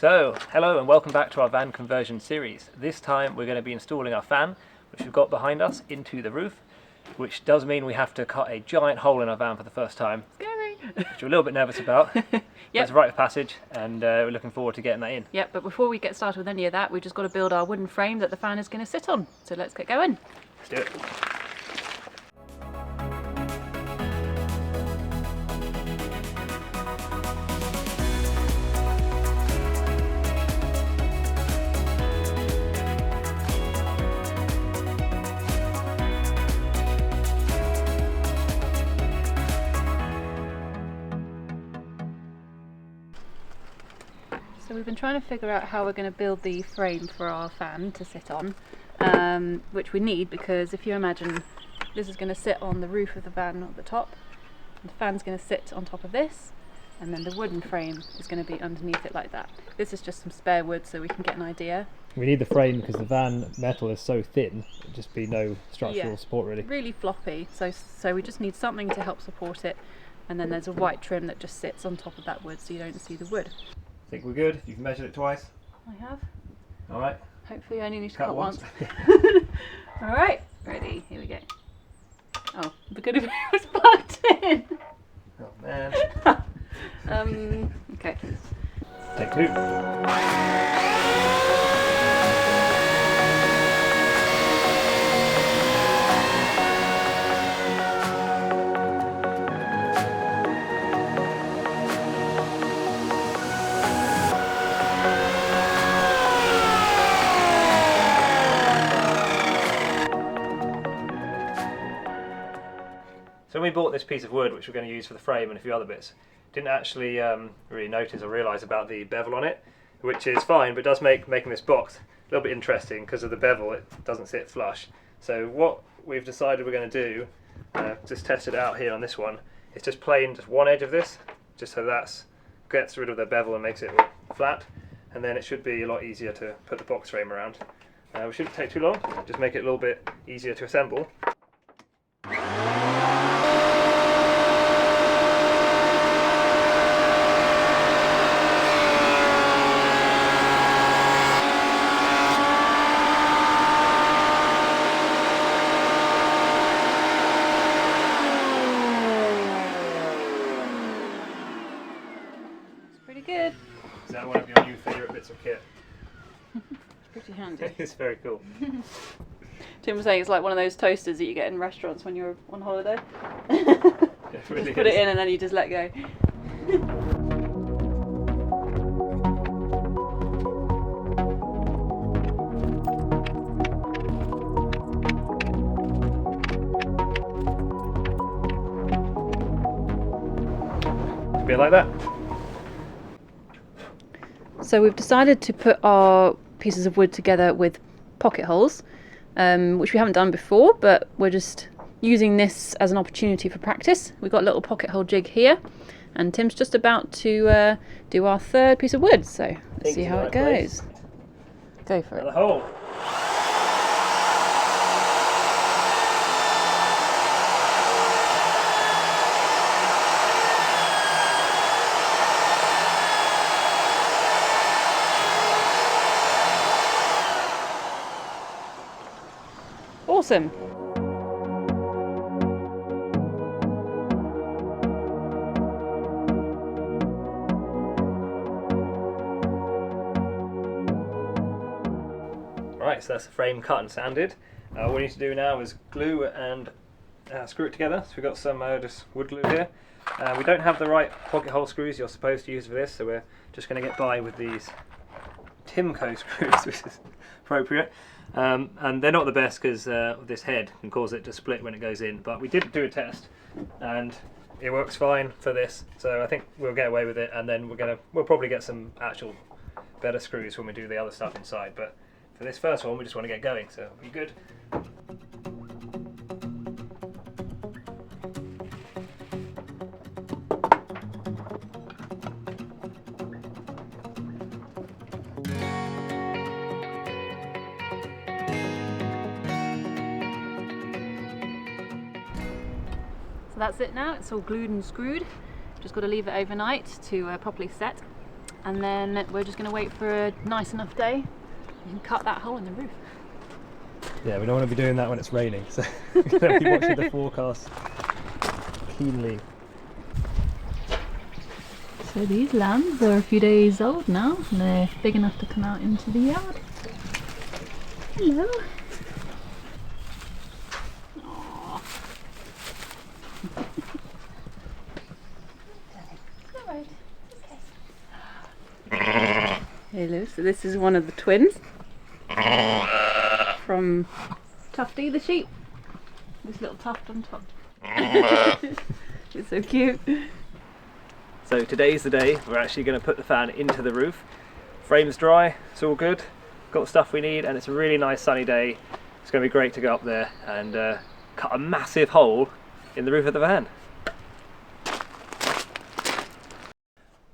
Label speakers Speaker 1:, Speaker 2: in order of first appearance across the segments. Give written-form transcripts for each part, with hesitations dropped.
Speaker 1: So, hello and welcome back to our van conversion series. This time we're going to be installing our fan, which we've got behind us, into the roof, which does mean we have to cut a giant hole in our van for the first time.
Speaker 2: Scary!
Speaker 1: Which we're a little bit nervous about.
Speaker 2: Yep.
Speaker 1: It's a rite of passage and we're looking forward to getting that in.
Speaker 2: Yep, but before we get started with any of that, we've just got to build our wooden frame that the fan is going to sit on. So let's get going.
Speaker 1: Let's do it.
Speaker 2: So we've been trying to figure out how we're going to build the frame for our fan to sit on, which we need because if you imagine this is going to sit on the roof of the van at the top, and the fan's going to sit on top of this, and then the wooden frame is going to be underneath it like that. This is just some spare wood so we can get an idea.
Speaker 1: We need the frame because the van metal is so thin, it'd just be no structural support really.
Speaker 2: Really floppy, so we just need something to help support it, and then there's a white trim that just sits on top of that wood so you don't see the wood.
Speaker 1: I think we're good. You've measured it twice.
Speaker 2: I have.
Speaker 1: Alright.
Speaker 2: Hopefully I only need to cut once. Alright, ready, here we go. Oh, but good if it was plugged in.
Speaker 1: Oh man.
Speaker 2: Okay.
Speaker 1: Take two. So when we bought this piece of wood, which we're going to use for the frame and a few other bits, didn't actually really notice or realise about the bevel on it, which is fine, but does make making this box a little bit interesting because of the bevel. It doesn't sit flush. So what we've decided we're going to do, just tested it out here on this one, is just plane just one edge of this, just so that gets rid of the bevel and makes it all flat, and then it should be a lot easier to put the box frame around. We shouldn't take too long, just make it a little bit easier to assemble.
Speaker 2: Pretty good.
Speaker 1: Is that one of your new favourite bits of kit?
Speaker 2: It's pretty handy.
Speaker 1: It's very cool.
Speaker 2: Tim was saying it's like one of those toasters that you get in restaurants when you're on holiday.
Speaker 1: It really
Speaker 2: just put it in and then you just let go.
Speaker 1: A bit like that.
Speaker 2: So we've decided to put our pieces of wood together with pocket holes, which we haven't done before, but we're just using this as an opportunity for practice. We've got a little pocket hole jig here, and Tim's just about to do our third piece of wood, so let's see how it goes. Go for it.
Speaker 1: The hole.
Speaker 2: Awesome.
Speaker 1: Right, so that's the frame cut and sanded. What we need to do now is glue and screw it together. So we've got some just wood glue here. We don't have the right pocket hole screws you're supposed to use for this, so we're just going to get by with these Timco screws, which is appropriate. And they're not the best because this head can cause it to split when it goes in, but we did do a test and it works fine for this, so I think we'll get away with it, and then we'll probably get some actual better screws when we do the other stuff inside, but for this first one we just want to get going, so it'll be good.
Speaker 2: that's it now. It's all glued and screwed. Just got to leave it overnight to properly set. and then we're just going to wait for a nice enough day and cut that hole in the roof.
Speaker 1: Yeah, we don't want to be doing that when it's raining, so we're going to be watching the forecast keenly.
Speaker 2: So these lambs are a few days old now, and they're big enough to come out into the yard. Hello. Aww. Alright, okay. Hello, so this is one of the twins from Tufty the sheep. This little tuft on top. It's so cute.
Speaker 1: So today's the day we're actually going to put the fan into the roof. Frame's dry, it's all good, got the stuff we need, and it's a really nice sunny day. It's going to be great to go up there and cut a massive hole in the roof of the van.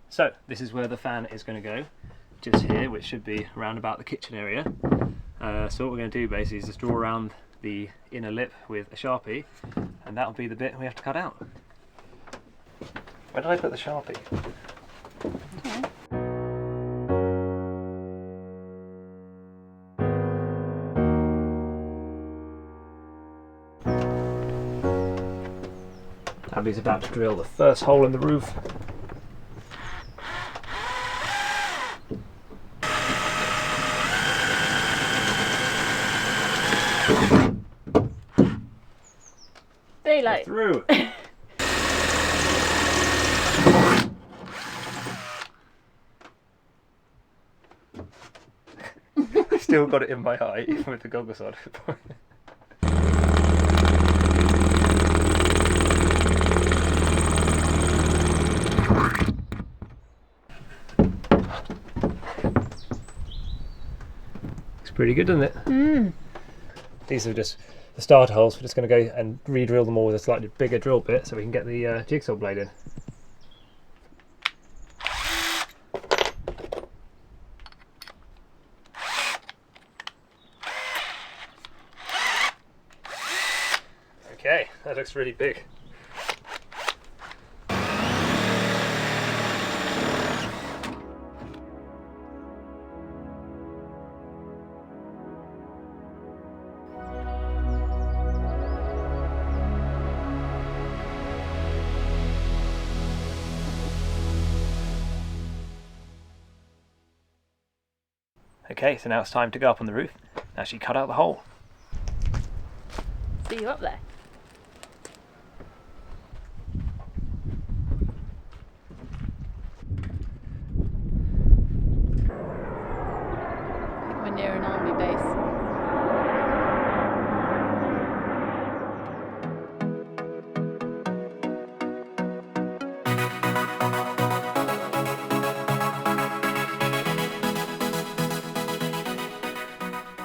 Speaker 1: So this is where the fan is going to go, just here, which should be around about the kitchen area. So what we're going to do basically is just draw around the inner lip with a Sharpie, and that'll be the bit we have to cut out. Where did I put the Sharpie?
Speaker 2: Okay.
Speaker 1: Abby's about to drill the first hole in the roof.
Speaker 2: Daylight.
Speaker 1: Through. Still got it in my eye, even with the goggles on. Looks pretty good, doesn't it?
Speaker 2: Mm.
Speaker 1: These are just the starter holes. We're just going to go and re-drill them all with a slightly bigger drill bit so we can get the jigsaw blade in. Okay, that looks really big. Okay, so now it's time to go up on the roof and actually cut out the hole.
Speaker 2: See you up there. We're near an army base.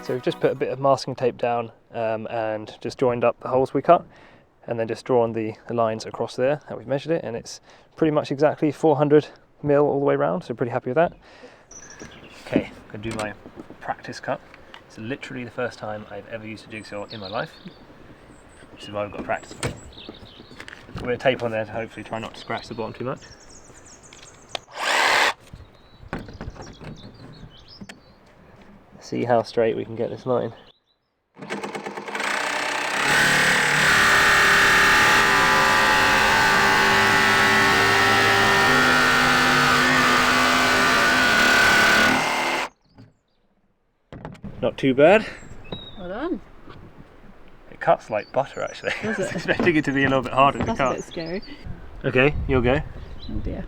Speaker 1: So we've just put a bit of masking tape down and just joined up the holes we cut, and then just drawn the lines across there, and we've measured it, and it's pretty much exactly 400 mil all the way around, so pretty happy with that. Okay, I'm going to do my practice cut. It's literally the first time I've ever used a jigsaw in my life, which is why I've got to practice for it. Put a bit of tape on there to hopefully try not to scratch the bottom too much. See how straight we can get this line. Not too bad.
Speaker 2: Well done.
Speaker 1: It cuts like butter actually.
Speaker 2: Does
Speaker 1: I
Speaker 2: it?
Speaker 1: was expecting it to be a little bit harder to
Speaker 2: That's
Speaker 1: cut.
Speaker 2: a bit scary.
Speaker 1: Okay, you'll go.
Speaker 2: Oh dear.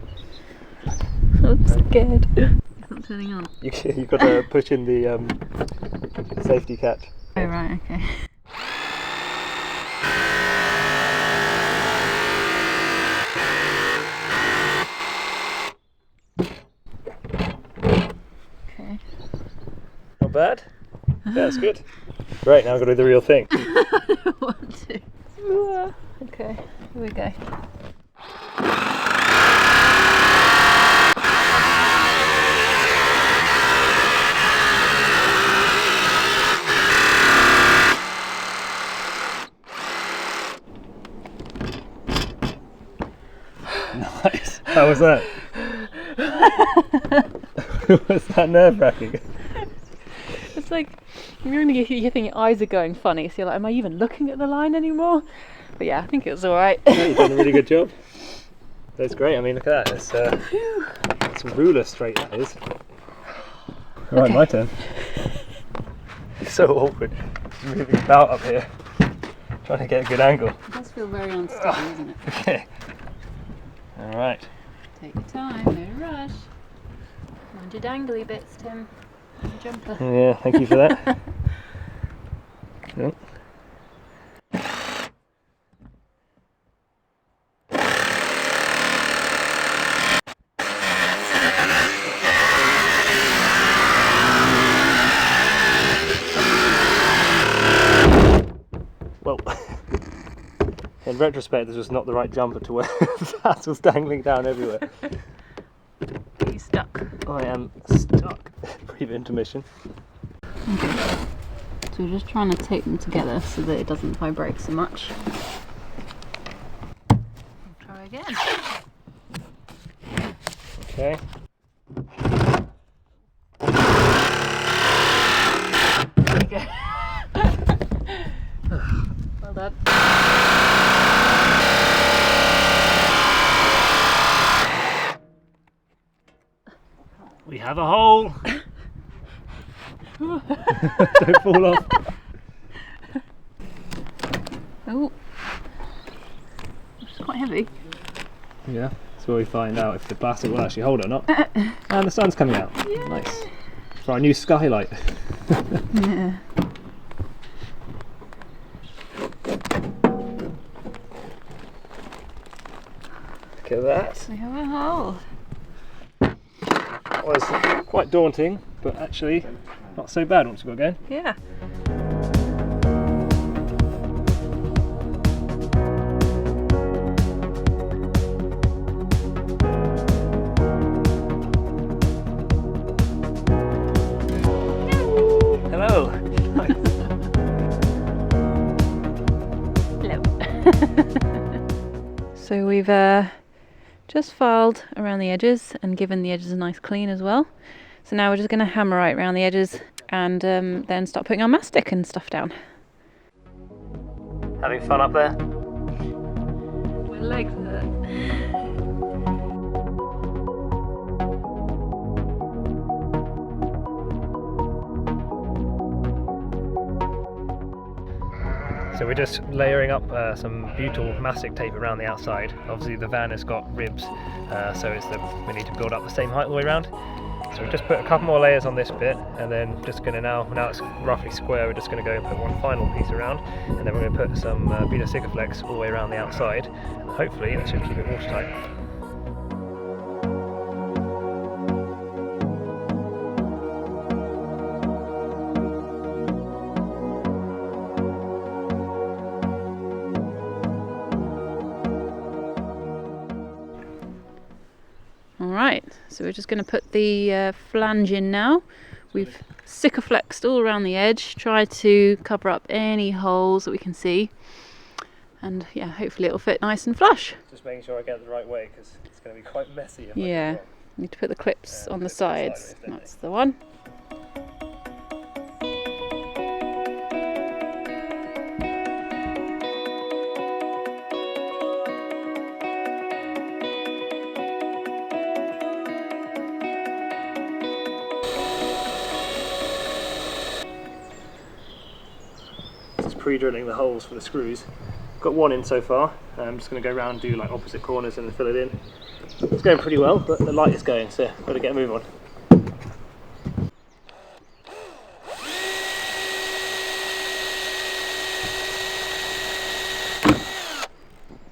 Speaker 2: I'm scared. It's not turning on.
Speaker 1: You've got to push in the safety catch.
Speaker 2: Oh right, okay. Okay.
Speaker 1: Not bad. Yeah, that's good. Right, now I've got to do the real thing.
Speaker 2: I don't want to. Okay, here we go.
Speaker 1: Nice. How was that? Was that nerve-wracking?
Speaker 2: It's like, you think your eyes are going funny, so you're like, am I even looking at the line anymore? But yeah, I think it was alright.
Speaker 1: Yeah, you've done a really good job. That's great. I mean, look at that. It's ruler straight, that is. Alright, my turn. It's so awkward moving about up here, trying to get a good angle.
Speaker 2: It does feel very unsteady, doesn't it?
Speaker 1: Okay. Alright.
Speaker 2: Take your time, no rush. Mind your dangly bits, Tim. Your jumper.
Speaker 1: Yeah, thank you for that. Yep. Well, in retrospect, this was not the right jumper to wear. That was dangling down everywhere.
Speaker 2: Are you stuck?
Speaker 1: I am stuck. Brief intermission.
Speaker 2: Okay. So we're just trying to tape them together so that it doesn't vibrate so much. We'll try again.
Speaker 1: Okay.
Speaker 2: There we go. Well done.
Speaker 1: We have a hole. Don't fall off.
Speaker 2: Oh, it's quite heavy.
Speaker 1: Yeah, that's where we find out if the plastic will actually hold or not. And the sun's coming out.
Speaker 2: Yay.
Speaker 1: Nice. For our new skylight.
Speaker 2: Yeah.
Speaker 1: Look at that.
Speaker 2: We have a hole.
Speaker 1: That was quite daunting, but actually not so bad once we got going.
Speaker 2: Yeah.
Speaker 1: Hello.
Speaker 2: Hello. So we've just filed around the edges and given the edges a nice clean as well. So now we're just going to hammer right around the edges and then start putting our mastic and stuff down.
Speaker 1: Having fun up there?
Speaker 2: My legs hurt.
Speaker 1: So we're just layering up some butyl mastic tape around the outside. Obviously the van has got ribs, so we need to build up the same height all the way around. So we've just put a couple more layers on this bit, and then just going to now it's roughly square, we're just going to go and put one final piece around, and then we're going to put some butyl Sikaflex all the way around the outside, and hopefully that should keep it watertight.
Speaker 2: Alright, so we're just going to put the flange in now. We've Sikaflexed all around the edge, tried to cover up any holes that we can see, and yeah, hopefully it'll fit nice and flush.
Speaker 1: Just making sure I get it the right way, because it's going to be quite messy.
Speaker 2: Yeah, need to put the clips on the sides. That's the one.
Speaker 1: Pre-drilling the holes for the screws. Got one in so far. I'm just going to go around and do like opposite corners and then fill it in. It's going pretty well, but the light is going, so I've got to get a move on.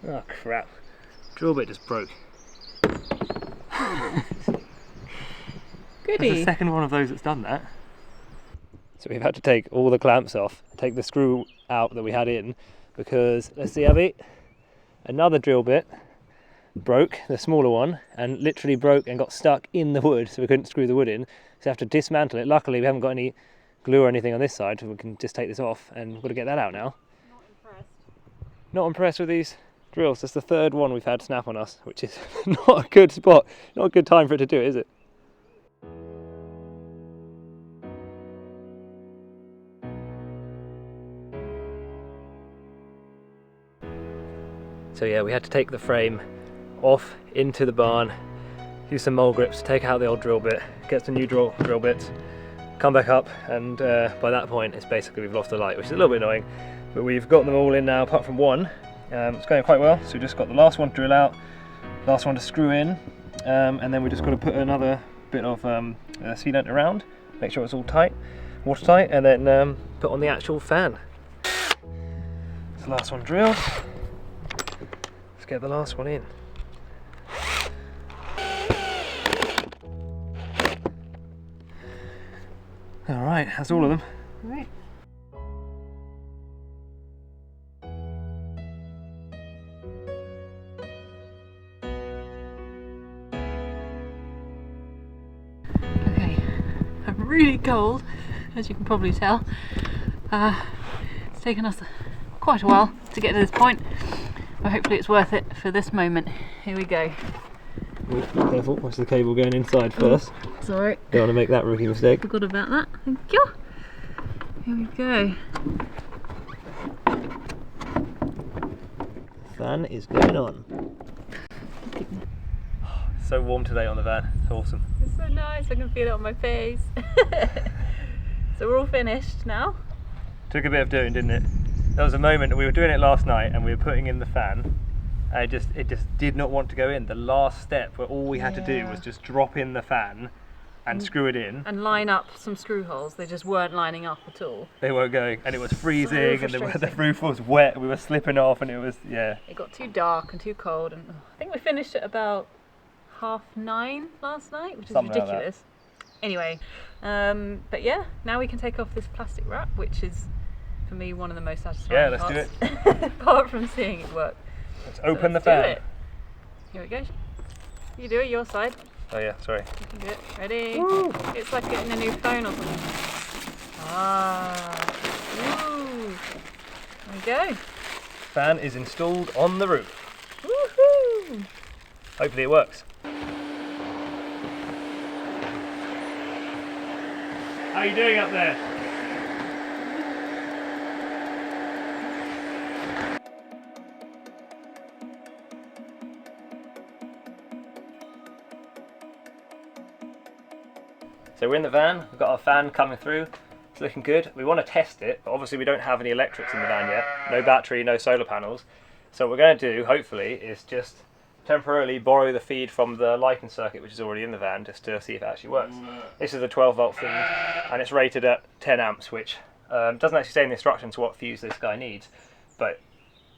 Speaker 1: Oh crap. Drill bit just broke.
Speaker 2: Goody.
Speaker 1: That's the second one of those that's done that. So we've had to take all the clamps off, take the screw out that we had in, because, let's see Abby, another drill bit broke, the smaller one, and literally broke and got stuck in the wood, so we couldn't screw the wood in. So we have to dismantle it. Luckily we haven't got any glue or anything on this side, so we can just take this off, and we've got to get that out now.
Speaker 2: Not impressed.
Speaker 1: Not impressed with these drills. That's the third one we've had snap on us, which is not a good spot, not a good time for it to do it, is it? So yeah, we had to take the frame off into the barn, use some mole grips, take out the old drill bit, get some new drill bits, come back up, and by that point it's basically we've lost the light, which is a little bit annoying, but we've got them all in now apart from one. It's going quite well, so we just got the last one to drill out, last one to screw in, and then we just got to put another bit of sealant around, make sure it's all tight, watertight, and then put on the actual fan. It's the last one drilled. Let's get the last one in. Alright, that's all of them.
Speaker 2: Right. Okay, I'm really cold, as you can probably tell. It's taken us quite a while to get to this point, but hopefully it's worth it for this moment. Here we go.
Speaker 1: Oh, careful, watch the cable going inside first.
Speaker 2: Sorry.
Speaker 1: Don't want to make that rookie mistake.
Speaker 2: Forgot about that. Thank you. Here we go.
Speaker 1: Fan is going on. So warm today on the van. It's awesome.
Speaker 2: It's so nice. I can feel it on my face. So we're all finished now.
Speaker 1: Took a bit of doing, didn't it? There was a moment, we were doing it last night and we were putting in the fan. And it just did not want to go in. The last step where all we had to do was just drop in the fan and screw it in.
Speaker 2: And line up some screw holes. They just weren't lining up at all.
Speaker 1: They weren't going, and it was freezing, and the roof was wet. We were slipping off, and it was, yeah.
Speaker 2: It got too dark and too cold, and I think we finished at about 9:30 last night, which is
Speaker 1: Something
Speaker 2: ridiculous. Anyway, but yeah, now we can take off this plastic wrap, which is for me one of the most satisfying parts.
Speaker 1: Yeah, let's do it.
Speaker 2: Apart from seeing it work.
Speaker 1: Let's open the fan.
Speaker 2: Here we go. You do it your side.
Speaker 1: Oh yeah, sorry.
Speaker 2: You can do it. Ready?
Speaker 1: Woo.
Speaker 2: It's like getting a new phone or something. Ah. Ooh. There we go.
Speaker 1: Fan is installed on the roof.
Speaker 2: Woohoo!
Speaker 1: Hopefully it works. How are you doing up there? So we're in the van, we've got our fan coming through, it's looking good. We want to test it, but obviously we don't have any electrics in the van yet, no battery, no solar panels. So what we're going to do, hopefully, is just temporarily borrow the feed from the lighting circuit which is already in the van, just to see if it actually works. This is a 12 volt feed, and it's rated at 10 amps, which doesn't actually say in the instructions what fuse this guy needs, but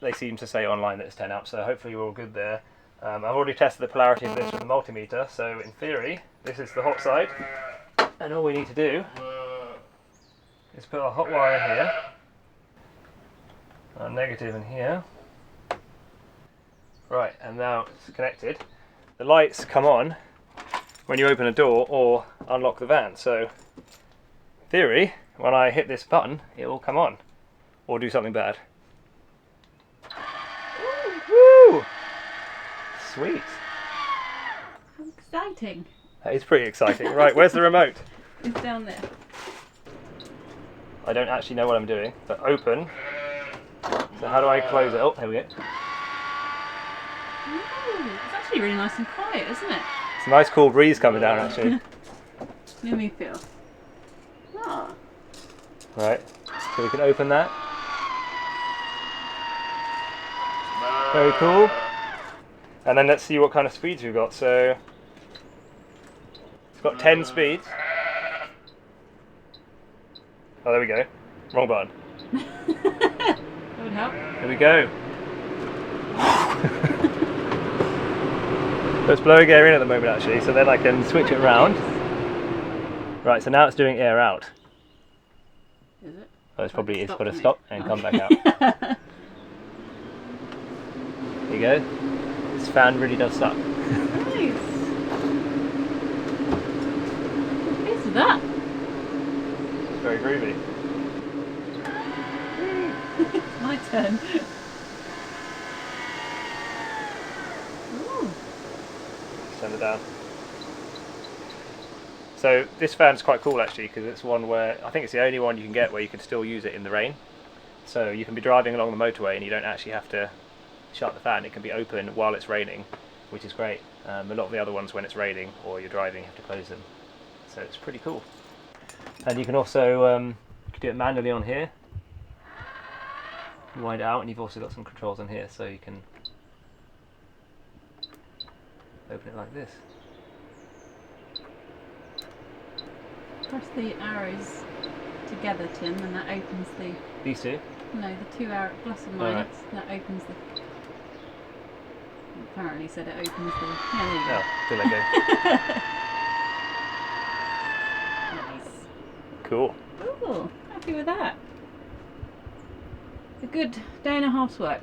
Speaker 1: they seem to say online that it's 10 amps, so hopefully we're all good there. I've already tested the polarity of this with the multimeter, so in theory, this is the hot side. And all we need to do is put our hot wire in here, our negative in here. Right, and now it's connected. The lights come on when you open a door or unlock the van. So, in theory, when I hit this button, it will come on or do something bad. Woo! Sweet.
Speaker 2: How exciting.
Speaker 1: That is pretty exciting. Right, where's the remote?
Speaker 2: It's down there.
Speaker 1: I don't actually know what I'm doing, but open. So how do I close it? Oh, there we go.
Speaker 2: Ooh, it's actually really nice and quiet, isn't it?
Speaker 1: It's a nice cool breeze coming down actually.
Speaker 2: Let me feel. Ah.
Speaker 1: Right, so we can open that. Very cool. And then let's see what kind of speeds we've got. So it's got 10 speeds. Oh, there we go. Wrong button.
Speaker 2: That would help.
Speaker 1: There we go. So it's blowing air in at the moment actually, so then I can switch it around. Right, so now it's doing air out.
Speaker 2: Is it?
Speaker 1: Oh, it's got to
Speaker 2: me.
Speaker 1: stop and come back out. There you go. This fan really does suck.
Speaker 2: Nice. What is that?
Speaker 1: It's very groovy.
Speaker 2: It's my turn. Ooh.
Speaker 1: Send it down. So this fan's quite cool actually, because it's one where I think it's the only one you can get where you can still use it in the rain. So you can be driving along the motorway and you don't actually have to shut the fan, it can be open while it's raining, which is great. A lot of the other ones, when it's raining or you're driving, you have to close them. So it's pretty cool. And you can also do it manually on here. Wind it out, and you've also got some controls on here, so you can open it like this.
Speaker 2: Press the arrows together, Tim, and that opens the...
Speaker 1: These two?
Speaker 2: No, the two arrows, plus and minus, that opens the... Apparently said it opens the... Yeah, there you go.
Speaker 1: Oh, feel like go.
Speaker 2: Nice.
Speaker 1: Cool.
Speaker 2: Cool, happy with that. A good day and a half's work.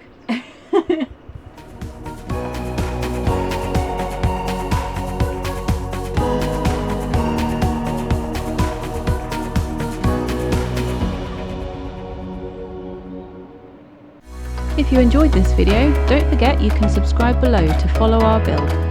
Speaker 2: If you enjoyed this video, don't forget you can subscribe below to follow our build.